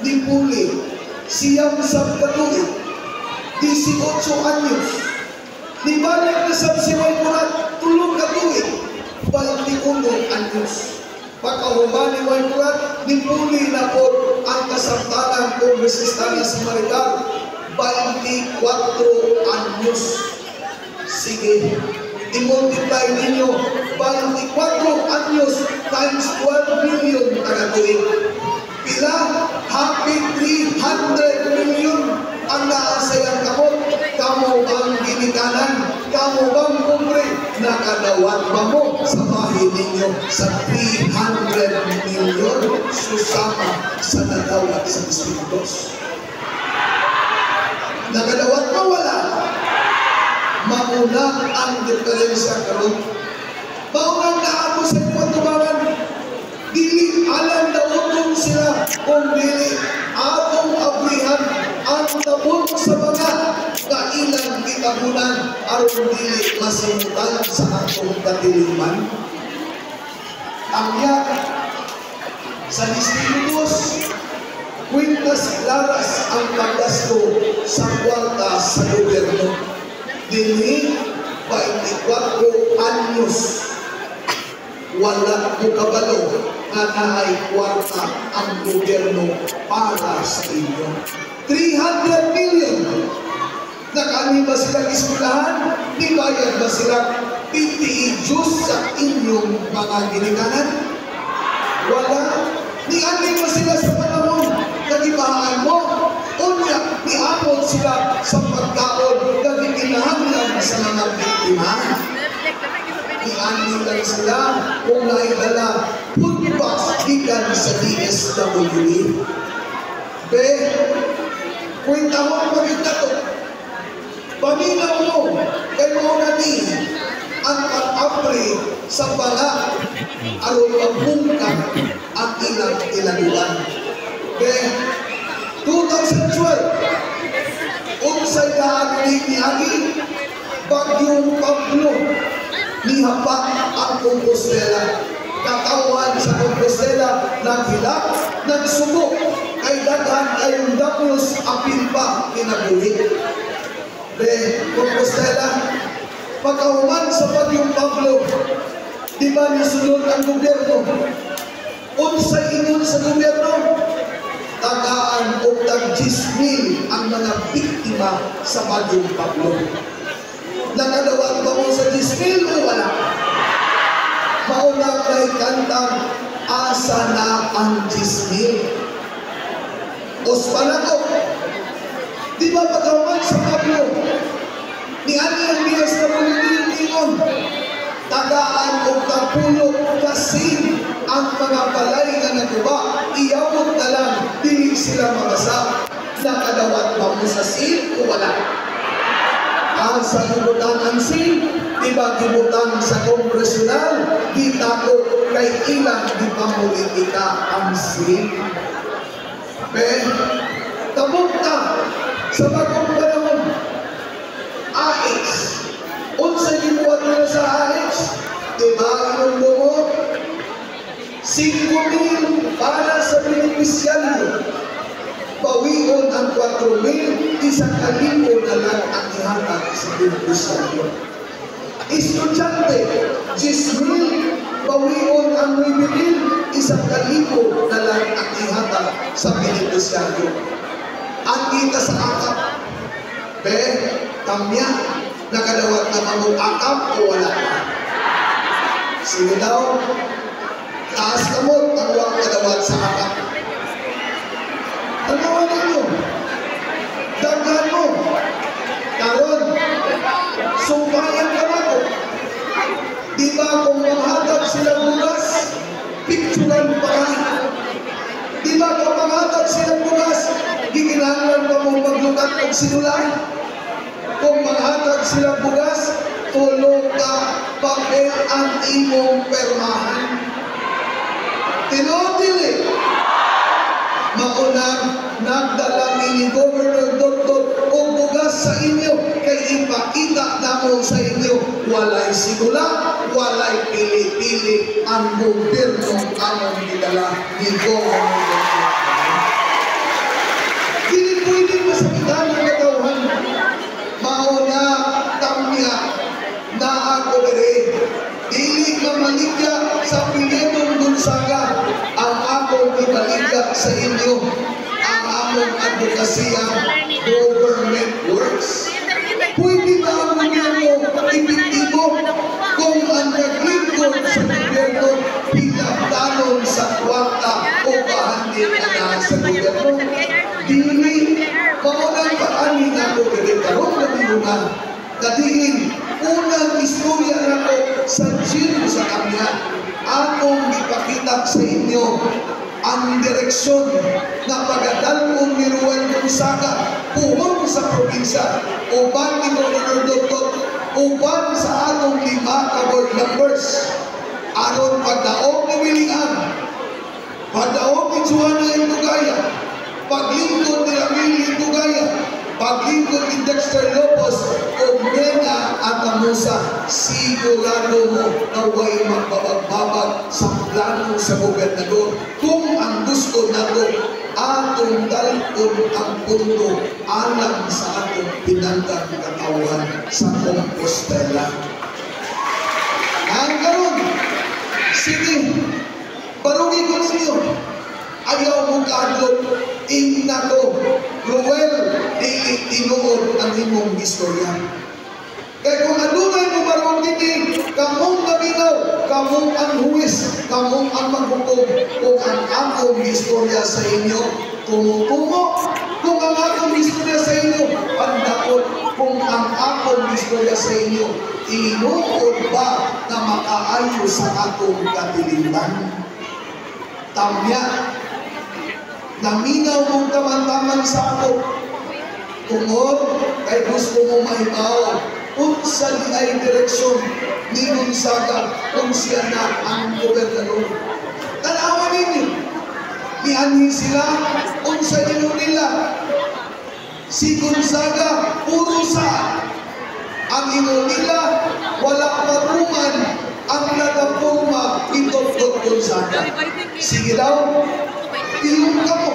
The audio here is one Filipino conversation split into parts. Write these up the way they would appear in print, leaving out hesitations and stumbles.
Di puli, siyam sab katuig, 18 anyos. Di balik na sab si Waypurat, 3 katuig, 21 anyos. Pagkahumani Waypurat, di puli na po ang kasamtanan kong resistanya sa Maricar, 24 anyos. Sige, i-multiply ninyo, 24 anyos times 12 million katuig. Pila, happy 300 million ang naasayang kamot. Kamo bang ginikanan? Kamo bang kumbre? Nakadawat ba mo sa bahay ninyo sa 300 million susama sa nadawat sa Espiritus? Nakadawat mo wala? Mauna ang diferensya karon. Maunang naamo sa patubangan. Dili alam na utong sila kung dili atong abrihan ang tabot sa mga kailang kitabunan aron dili masimutan sa atong katiliman. Ang yak sa distributos, kwintas laras ang paggasto sa kwarta sa gobyerno. Dili 24 anyos wala mo kabalo na naay kwarta ang gobyerno para sa inyo. 300 million. Nakani ba silang eskwelahan? Di bayad ba silang PTE juice sa inyong mga ginikanan? Wala. Di ani ba sila sa panahon na gibahaan mo? Unya, diamot sila sa pagkaon na gikinahanglan sa mga biktima. Iani lang sila kung naidala foodbox gikan sa DSWD. Be, kwenta mo ang pagkita to. Paminaw mo, kay mo na ni ang pag-apre sa bala aron magbungkag ang ilang ilaguan. Be, 2012, unsay daan ni Agi, Bagyong Pablo, nihapak ang Compostela. Katawan sa Compostela, naghilak, nagsubok, kay daghan kayong dapos apil pa kinabuhi. De, Compostela, pagkahuman sa Bagyong Pablo, di ba nisunod ang gobyerno? Unsay ingon sa gobyerno? Tagaan o tag-10,000 ang mga biktima sa Bagyong Pablo. Nakadawat ba mo sa 10,000 o wala? Maunang kay kantang, asa na ang 10,000? Ospan ako. Di ba pagkaman sa Pablo? Ni ani ang biyas na mulilin-ingon. Tagaan o tagpulok kasi ang mga balay na natuba, iyamot na lang, dili sila magasa. Nakadawat ba mo sa sin o wala? Sa gibutan ang sin, diba gibutan sa kongresyonal, di takot kay ilang di pamulitika ang sin. Tabog ka sa bagong panahon, AX. Unsay gibuhat nila sa AX? Diba ang mo? 5,000 para sa benepisyaryo. Pawion ang 4,000, 1,000 na lang ang ihatag sa benepisyaryo. Estudyante, 10,000, pawion ang 9,000, 1,000 na lang ang ihatag sa benepisyaryo. Ang kita sa akap, kamya, nakadawat na mamong akap o wala? Sige daw, taas kamot ang wang kadawat sa akap. Tanawan ninyo, daghan mo, karon, sumbayan ka na ko. Di ba kung manghatag sila bukas, picturean pa ka? Di ba kung manghatag sila bukas, giginahanglan pa mong maglukat og sinulan? Kung manghatag sila bukas, tulog ka, papel ang imong permahan. Tinodili, maunang nagdala ni Governor Dr. o bugas sa inyo kay ipakita namo sa inyo walay sigula, walay pili-pili ang gobyerno among gidala ni Governor Dr. ipakita sa inyo ang among advokasya government works. Pwede ba ang gobyerno epektibo kung ang naglingkod sa gobyerno pinagdanon sa kwarta o bahandin na sa gobyerno? Dili, maunang paani na ako gagawin na binunan. Kadiin, unang istorya na ko sa gym sa kanya. Atong ipakita sa inyo ang direksyon na pagadalong ni Ruel Gonzaga puhon sa probinsya uban ni Governor Dr. uban sa atong 5 ka board members aron pagdaog ni William, pagdaog ni Juana Indugaya, paglingkod ni Ramil Indugaya, paglingkod ni Dexter Lopez o Mena at Amusa, sigurado mo na huwag magbabagbabag sa plano sa gobernador kung ang gusto nato atong dalpon ang pundo alang sa atong pinanggang katawan sa Compostela. Ang karon, sige, barugi ko ninyo, ayaw mo kadlok, ingna ko, Ruel, tinuod ang imong istorya. Kaya kung adunay mo barong diti, kamong naminaw, kamong ang huwis, kamong ang maghukom, kung ang akong istorya sa inyo, tumutungo, kung ang akong istorya sa inyo, pandakot, kung ang akong istorya sa inyo, inuod ba na makaayo sa akong katiliman? Tamya, naminaw mong taman-taman sa ako, tungod kay gusto mo maibaw, unsa di ay direksyon ni Gonzaga kung siya na ang gobernador. Tanawan ninyo, nianhin sila, unsa nila. Si Gonzaga, puro sa ang ino nila, wala patungan ang nagaporma ni Dr. Gonzaga. Sige daw, tiyong ka mo.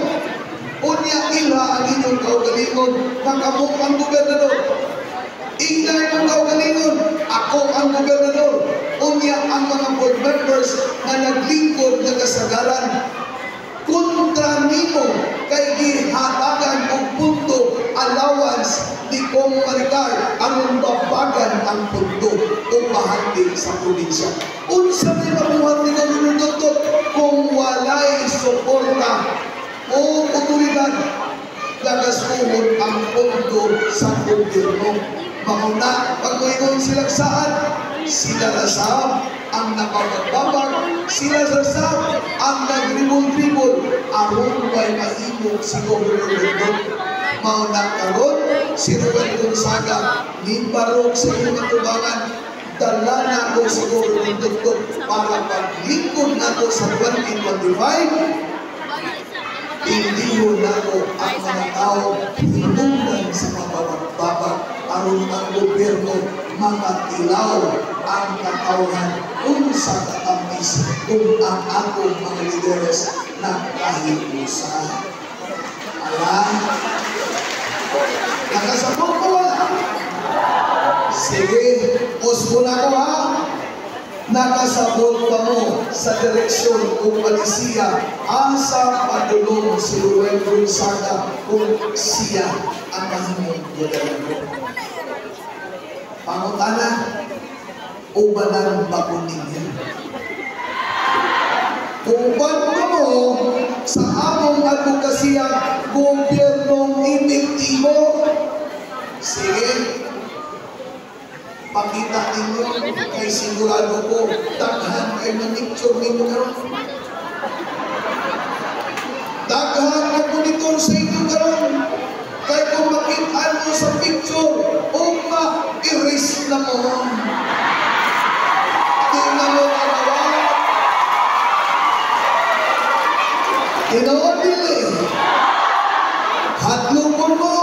Unya ila ang inyong kaugalingon na kamong ang gobernador. Ingay mong kaugalingon, ako ang gobernador. Unya ang mga board members na naglingkod na kasagaran. Kontra nimo kay gihatagan og punto allowance ni Kong Maricar aron babagan ang punto o bahagi sa probinsya. Unsa may mabuhat ni Governor Dr. kung walay suporta o otoridad nagasuhon ang punto sa gobyerno. Mauna, pag mayroon silang saan, sila rasab ang napapagbabag, sila rasab ang nagribol-ribol, aron may mahimog si Governor Dr. Mauna karon, si Ruel Gonzaga, ni barok sa iyong katubangan, dala na ako sa Governor Dr. para paglingkod na ako sa 2025, hindi mo na ako ang mga tao hinundan sa mababagbabag aron ang gobyerno mga tilaw ang katawan kung sa katamis kung ang akong mga lideres na kahipusan. Alam? Nakasabot ko wala? Sige, uspo na ko ha? Nakasabot pa mo sa direksyon kung palisiya asa padulong si Ruel Gonzaga kung siya ang mahimong gobernador. Pangutana, ubanan ba ko ninyo? Uban mo sa among advokasya gobyernong epektibo. Sige, pakita ninyo kay sigurado ko daghan kay manicture ninyo karon. Daghan na monitor sa inyo karon. Kay kung makita mo sa picture, erase na mo. Tingnan mo kanawa. Tinood dili. Hadlokon mo.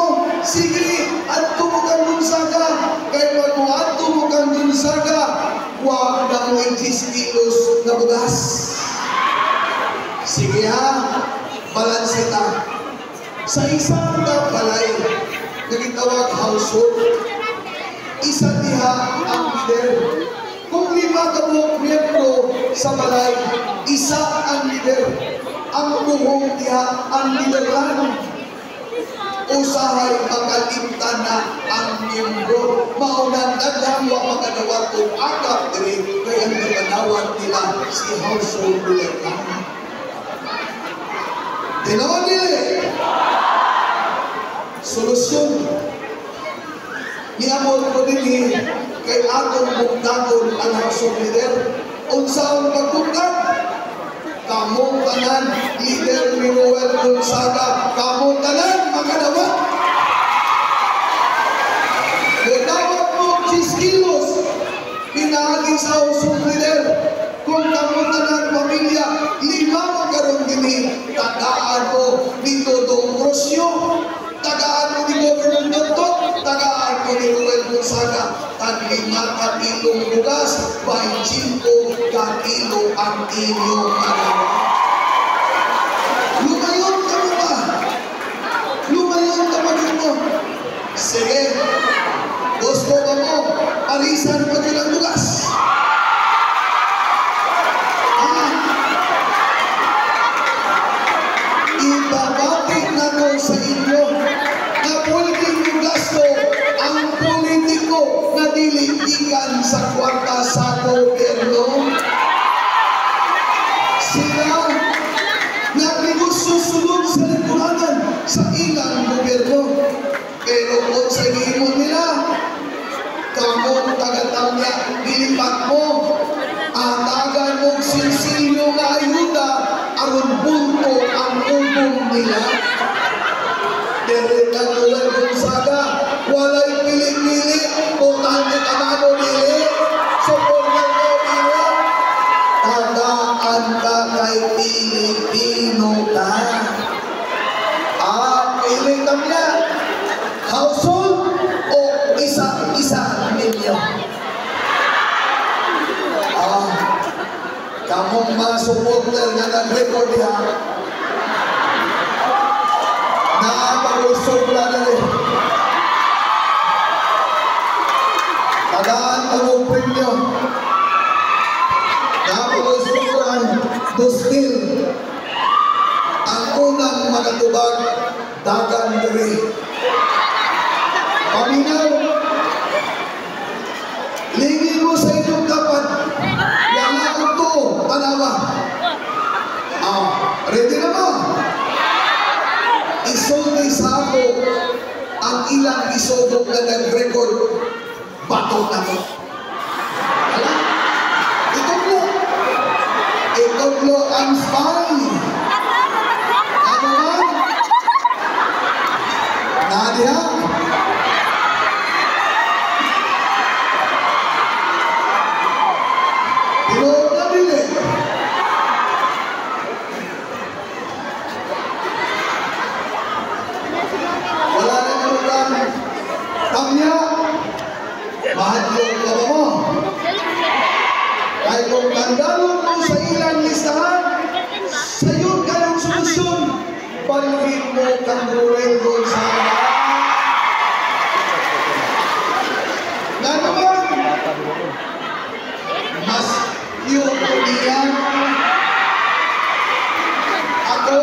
Sige, adto mo kang Gonzaga. Kaya pag mo adto mo kang Gonzaga, huwag na mo 10 kilos na bugas. Sige ha, balansita. Sa isang balay, nagitawag household, isa diha ang leader. Kung 5 ka miyembro sa balay, isa ang leader. ang buhong niya ang nilalang. Usahay makalimtan na ang miyembro. Maunang nagdamwa makadawat o akap diri kaya ang napanawad nila si household nilalang. Tinawan nila solusyon. Niamon ko din kay atong bugnagon ang household leader. Unsaon pagbugnag? Kamong tanan, leader ni Roel Gonzaga, kamong tanan, makadawat. Dawat mo 6 kilos, pinahagi sa household leader. Kung kamong tanan, pamilya, 5 magkaroon din tagaan mo ni Dodong Rosyo, tagaan mo ni Governor Dodong, tagaan mo ni Roel Gonzaga. Tag 5 kilong bugas, 25 kilo ang inyong araw. Lumayon ka mo ba? Lumayon ka ba dito? Sige. Gusto ka mo, parisan pa din ang bugas. Ibabati na ko sa inyo na politiko gasto ang politiko na diligikan sa kwarta sa gobyerno. Sila nagsusunod sa lingkuranan sa ilang gobyerno. Pero kung sa himo nila, kamong taga-tamya, nilipat mo, atagan mong silsilyo na ayuda, aron bunto ang ubong nila. Pero Roel Gonzaga, walay pili-pili, butante kanano nili, supporter mo nila, tagaan ka kay Pilipino ka. Pili tamya, household o isa-isa ninyo. Kamong mga supporter na nag-record niya, nakapag-usopla na rin. Tagaan ang premyo. Nakapag-usoplan to steal. Ang unang makatubag, dagan diri. Paminaw, lingin mo sa inyong dapat. Yang ako to, tanawa. Ready na ba? Isulti sa ako ang ilang isodok na nag-record. Bato na mo. Itutlo ang spy. Ano man? Nadia? Tinood na nila. Wala na program. Tamya, mahadlong ka ba mo? Kahit kung tandalon mo sa ilang listahan, sa'yo ka ng solusyon. Paluhin mo kang Roel Gonzaga. Na naman, mas yun niya. Ako,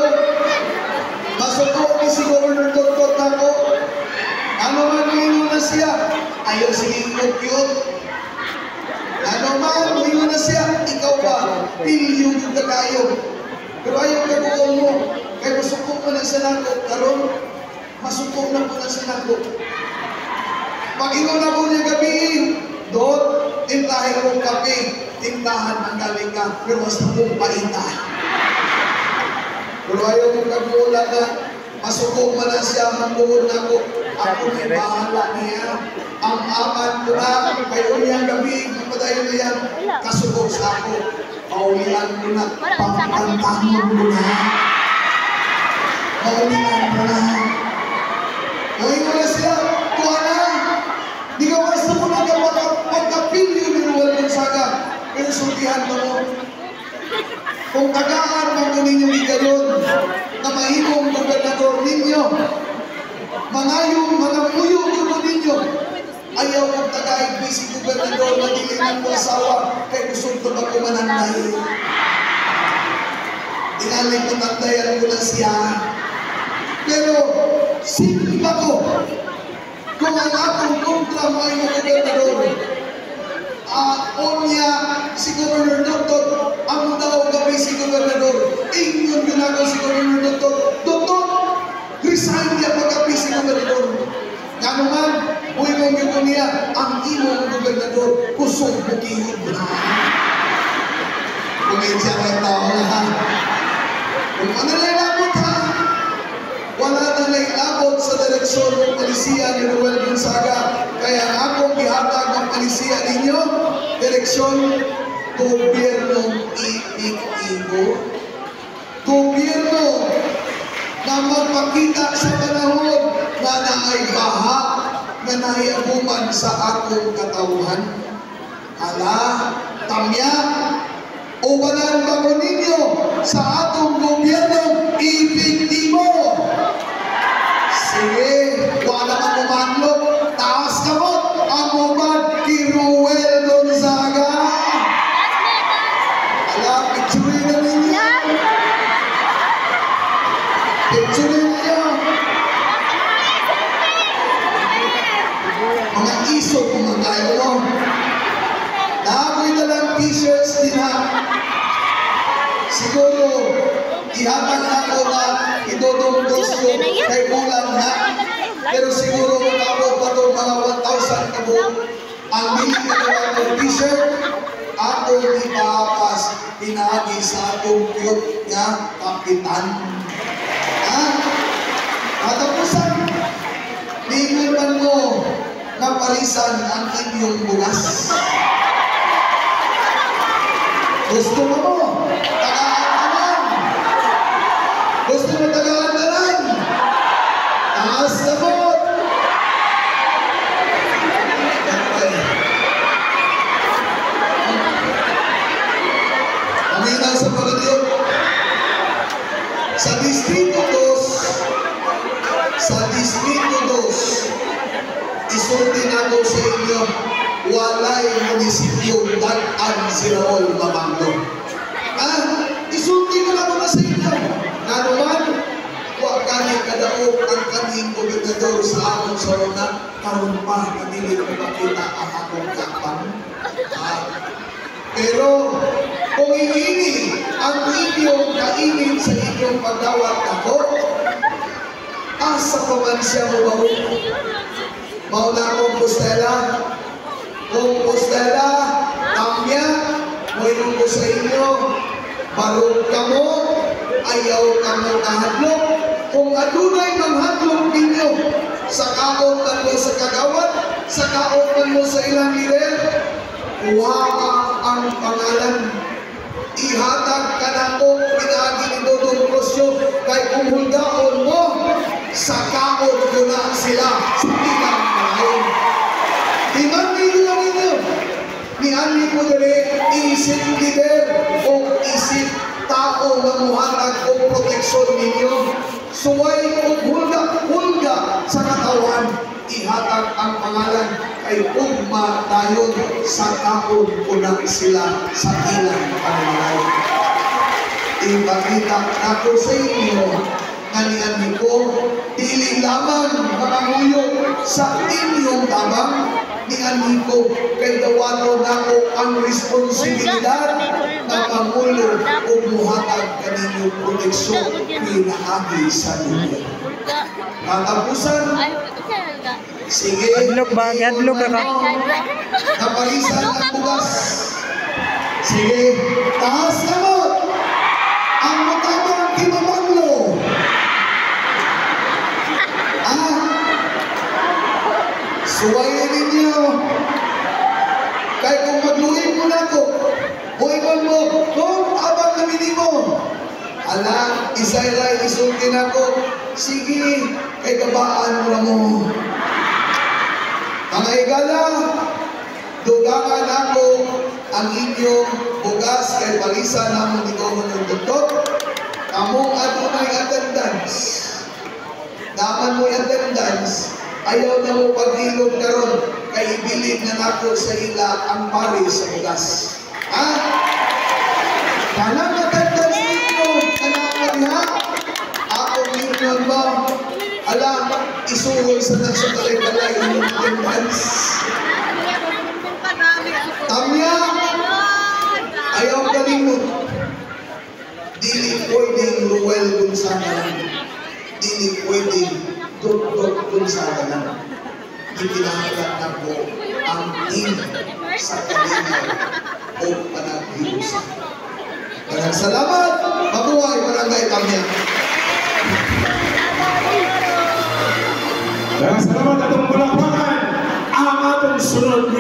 masuko ni si Governor Dr. Taco. Ano man ngayon na siya? Ayaw sige cute. Ano man ngayon na siya? Ikaw ba? Pilyong yung kakayo. Pero ayaw kaguol mo. Kaya masuko mo ng sinako. Karon, masuko na po ng sinako. Pag-ingon na po niya gabi, doon, tintahin mong kape. Tintahan ang galing ka. Pero mas na pong paita. Pero ayaw mong kaguolan na masuko mo na siya ang buhod na ko. Ako may bahala niya. Ang aman ko na, kayo niyang gabi, kapadayon na yan, kasuko sa ako. Paulian ko na, pangkantangon ko na. Paulian ko na. Huwag mo na siya, tuwa na. Di ka basta mo na pagkapilyo ni Roel Gonzaga. Pero sultihan mo. Kung tagaan mo ninyo igayon, na mahimong gobernador ninyo, mga muyong gulo ninyo, ayaw mong tagaig si gobernador na dili ng asawa kay gusto ito magkumananay. Tinali ko tandayan ko na siya. Pero, simple ba ko? Kung ang akong kontra mo ay gobernador, onya si Governor Dutton, ang daw gabi si Gobernador, inyon ginagawa si Governor Dutton, Dutton, resign niya pagkapi si Gobernador. Nga naman, buwimong yun niya, ang imong Gobernador, kusog bukihod na. Kumensya ka yung tao na ha. Kung ano na inabot ha, wala na nailabot sa direksyon ng palisiya ni Ruel Gonzaga. Kaya akong gihatag ng palisiya ninyo, direksyon, gobyernong ipig-igo. Gobyerno na magpakita sa panahon na naay baha, na nahiaguman sa akong katauhan. Hala, tamya, o banan ba ko ninyo sa atong gobyernong ipig-igo? Sige, wala ka kumanlog. Taas ka mo ang uman ni Ruel Gonzaga. Ala, picturein na ninyo. Picturein niyo. Mga iso kumakayo mo. Naamoy na lang t-shirts din ha. Siguro, ihatag na ako na idodongdos ko kay bulan na. Pero siguro makabot pa ito mga 1,000 kabo. Ang biling na ng t-shirt, ako di papas pinagi sa atong cute nga kapitan. Ha? Katapusan, lingon man mo na palisan ang inyong bugas. Gusto mo mo? Tagaan-tanan. Gusto mo tagaan-tanan? Taas na mo. Paminaw sa pagkatiyot. Sa Distrito 2, isulti na ko sa inyo, walay munisipyo dag-an si Raul Mamando. Isulti ko na ko na sa inyo. Nga naman, huwag kanyang kadaog ang kanyang gobernador sa akong sarona, karoon pa na dili ko makita ang akong kapang. Pero, kung iini ang inyong kainin sa inyong pagdawat ako, asa pa man siya mo ba? Mauna akong Bustela. Kung Bustela, tamya, mayroon ko sa inyo, barong ka mo, ayaw ka mo kahadlok. Kung adunay manghadlok ninyo, sa kaon man mo sa kagawad, sa kaon man mo sa ilang lider, kuha ka ang pangalan. Ihatag ka na ko, pinagi ni Dodong Rosyo, kay kung hulgaon mo, sa kaon ko na sila sa ilang pangalan. Timangin ko lang ninyo, niali ko dali, isip lider o isip tao na muhatag o proteksyon ninyo. Suway o hulga sa katawan, ihatag ang pangalan kay ugma dayon sa kaon ko na sila sa ilang pangalan. Ipakita ako sa inyo na niyan ko, dili lamang makanguyo sa inyong tabang, niyan ko kay dawato na ko ang responsibilidad na pangulo o muhatag kaninyong proteksyon pinaagi sa inyo. Katapusan, sige, adlok ba? Adlok ka ka? napalisan ang bugas. Sige, taas na mo ang matabang kimamanglo. Suwayin ninyo. Kaya kung magluhin mo na ako, buhiman mo, kung abang namin mo. Ala, isa-ira, isultin ako. Sige, kay kabaan mo na mo. Mga igala, dugangan ako ang inyong bugas kay palisan namon ni Governor Dutton. Kamong adunay attendance. Daman mo attendance, ayaw na mo paghilog karon kay ibilin na nako sa ila ang pari sa bugas. Ha? Kanang attendance ninyo, yun ba? Alam, isuhoy sa nasa talay-talay ng attendance. Tamya, ayaw galing mo. Dili pwedeng Ruel Gonzaga lang. Dili pwedeng Dot Gonzaga lang. Itinangkat na po ang team sa Kalinga o Panaghirusa. Maraming salamat! Mabuhay Barangay Tamya! Maraming salamat atong palakpakan ang atong sunod